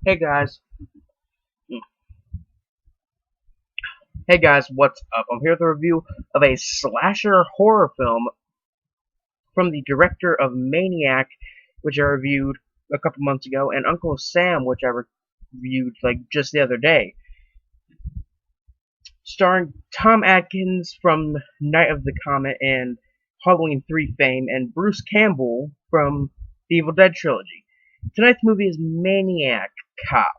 Hey guys, hey guys, what's up? I'm here with a review of a slasher horror film from the director of Maniac, which I reviewed a couple months ago, and Uncle Sam, which I reviewed like just the other day, starring Tom Atkins from Night of the Comet and Halloween 3 fame, and Bruce Campbell from the Evil Dead trilogy. Tonight's movie is Maniac Cop.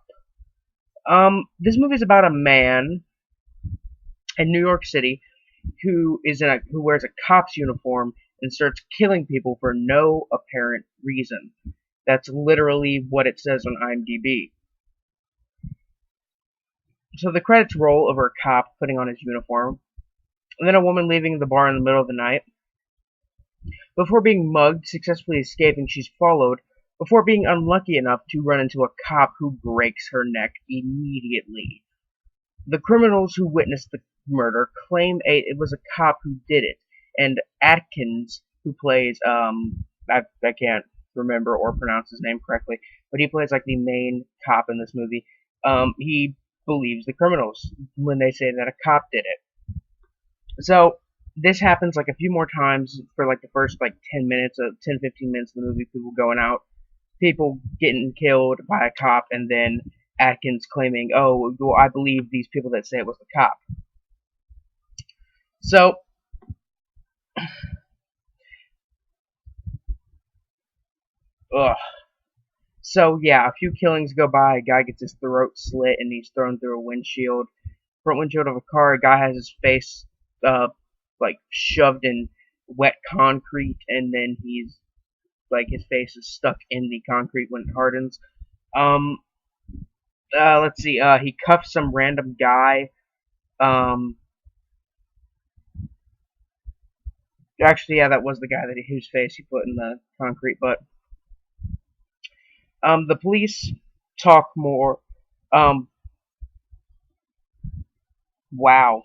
This movie is about a man in New York City who wears a cop's uniform and starts killing people for no apparent reason. That's literally what it says on IMDb. So the credits roll over a cop putting on his uniform, and then a woman leaving the bar in the middle of the night. Before being mugged, successfully escaping, she's followed, before being unlucky enough to run into a cop who breaks her neck immediately. The criminals who witnessed the murder claim it was a cop who did it, and Atkins, who plays I can't remember or pronounce his name correctly, but he plays like the main cop in this movie. He believes the criminals when they say that a cop did it. So this happens like a few more times for like the first like 10 minutes of 10-15 minutes of the movie, people going out, people getting killed by a cop, and then Atkins claiming, "Oh, well, I believe these people that say it was the cop." So, ugh. So yeah, a few killings go by. A guy gets his throat slit and he's thrown through a windshield, front windshield of a car. A guy has his face, like shoved in wet concrete, and then he's like his face is stuck in the concrete when it hardens. Um, let's see. He cuffs some random guy. Um, actually, yeah, that was the guy whose face he put in the concrete. But the police talk more. Um, wow.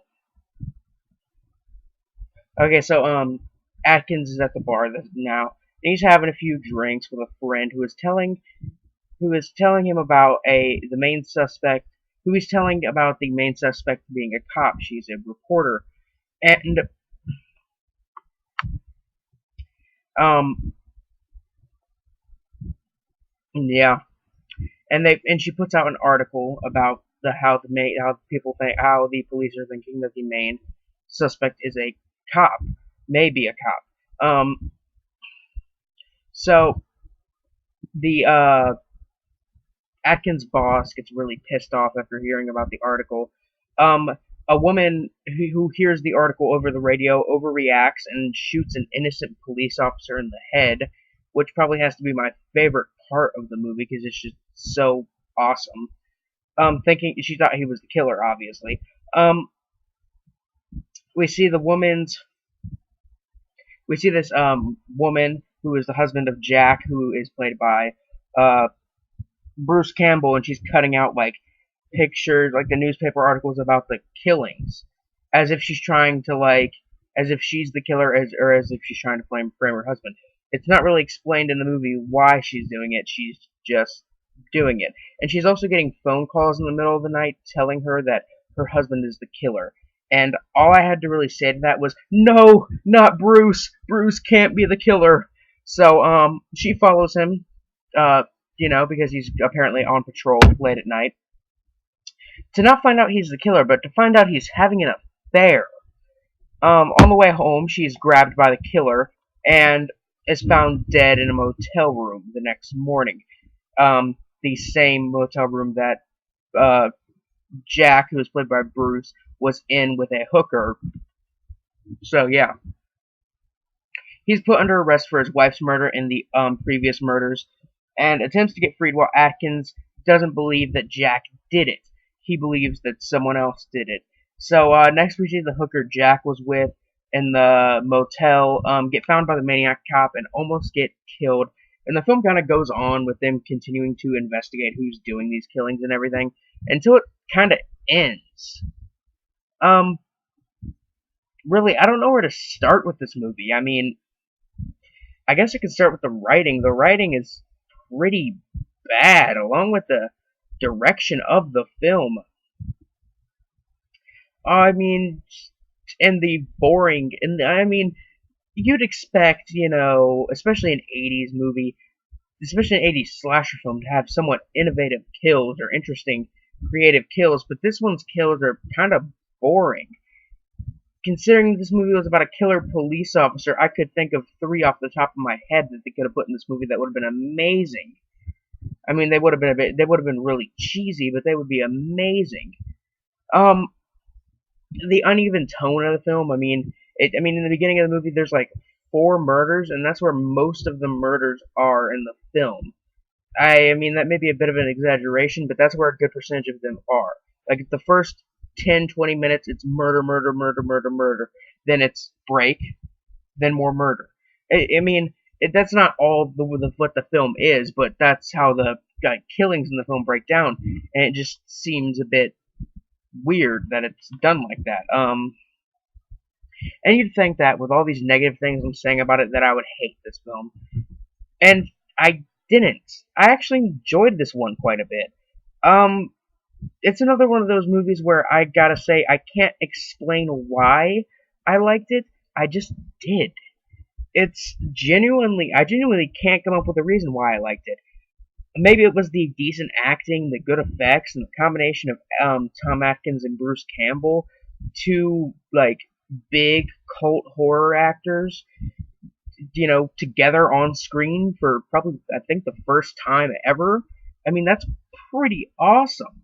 Okay, so Atkins is at the bar now. And he's having a few drinks with a friend who is telling him about the main suspect, who is telling about the main suspect being a cop. She's a reporter, and um yeah, and she puts out an article about how the police are thinking that the main suspect is a cop, maybe a cop. So the Atkins' boss gets really pissed off after hearing about the article. Um, a woman who hears the article over the radio overreacts and shoots an innocent police officer in the head, which probably has to be my favorite part of the movie because it's just so awesome. Thinking she thought he was the killer, obviously. Um, we see the woman's we see this woman who is the husband of Jack, who is played by uh Bruce Campbell, and she's cutting out like pictures, like the newspaper articles about the killings, as if she's trying to as if she's the killer, or as if she's trying to frame her husband. It's not really explained in the movie why she's doing it. She's just doing it, and she's also getting phone calls in the middle of the night telling her that her husband is the killer. And all I had to really say to that was, "No, not Bruce. Bruce can't be the killer." So she follows him, uh, because he's apparently on patrol late at night, to not find out he's the killer, but to find out he's having an affair. On the way home, she's grabbed by the killer and is found dead in a motel room the next morning. The same motel room that uh, Jack, who was played by Bruce, was in with a hooker. So yeah, he's put under arrest for his wife's murder and the previous murders, and attempts to get freed while Atkins doesn't believe that Jack did it. He believes that someone else did it. So next we see the hooker Jack was with in the motel get found by the maniac cop and almost get killed. And the film kind of goes on with them continuing to investigate who's doing these killings and everything until it kind of ends. Um, really, I don't know where to start with this movie. I mean, I guess I could start with the writing. The writing is pretty bad, along with direction of the film. I mean, and the boring, and I mean, you'd expect, especially an 80s movie, especially an 80s slasher film, to have somewhat innovative kills or interesting, creative kills, but this one's kills are kind of boring. Considering this movie was about a killer police officer, I could think of 3 off the top of my head that they could have put in this movie that would have been amazing. I mean, they would have been really cheesy, but they would be amazing. The uneven tone of the film. I mean, in the beginning of the movie, there's like 4 murders, and that's where most of the murders are in the film. I mean, that may be a bit of an exaggeration, but that's where a good percentage of them are. Like, the first 10, 20 minutes, it's murder, murder, murder, murder, murder. Then it's break, then more murder. That's not all what the film is, but that's how the killings in the film break down, and it just seems a bit weird that it's done like that. And you'd think that with all these negative things I'm saying about it, that I would hate this film. And I didn't. I actually enjoyed this one quite a bit. It's another one of those movies where I gotta say I can't explain why I liked it. I just did. I genuinely can't come up with a reason why I liked it. Maybe it was the decent acting, the good effects, and the combination of Tom Atkins and Bruce Campbell, 2 big cult horror actors, together on screen for probably, I think, the first time ever. I mean, that's pretty awesome.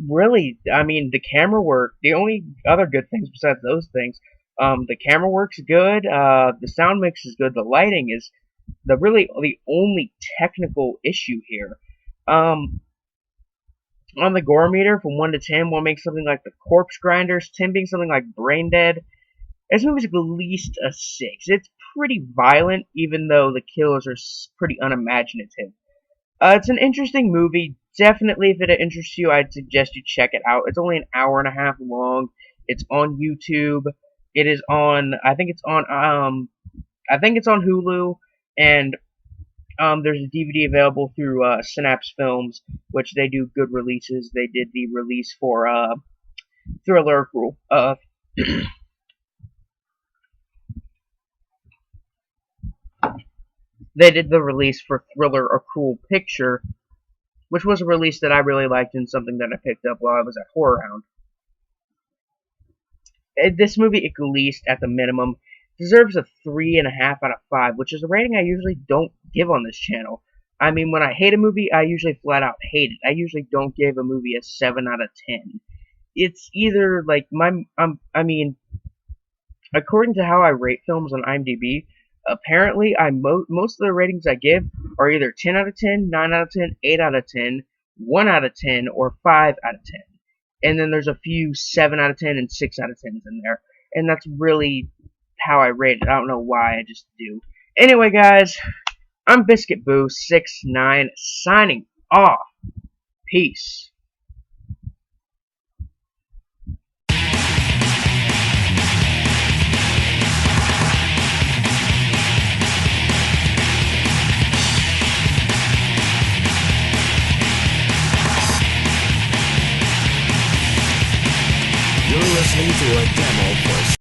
Really, I mean, the camera work, the only other good things besides those things, the camera work's good, the sound mix is good, the lighting is the only technical issue here. On the gore meter, from 1 to 10, 1 makes something like The Corpse Grinders, 10 being something like Brain Dead. This movie's at least a 6. It's pretty violent, even though the killers are pretty unimaginative. It's an interesting movie. Definitely, if it interests you, I'd suggest you check it out. It's only an hour and a half long. It's on YouTube. It is on, I think it's on Hulu, and there's a DVD available through Synapse Films, which they do good releases. They did the release for Thriller Accrual. They did the release for Thriller: A Cruel Picture, which was a release that I really liked and something that I picked up while I was at Horror Hound. This movie, at least at the minimum, deserves a 3.5 out of 5, which is a rating I usually don't give on this channel. I mean, when I hate a movie, I usually flat out hate it. I usually don't give a movie a 7 out of 10. It's either like according to how I rate films on IMDb, apparently most of the ratings I give are either 10 out of 10, 9 out of 10, 8 out of 10, 1 out of 10, or 5 out of 10. And then there's a few 7 out of 10 and 6 out of 10s in there. And that's really how I rate it. I don't know why, I just do. Anyway, guys, I'm Biscuit Boo 69 signing off. Peace. You're listening to a demo for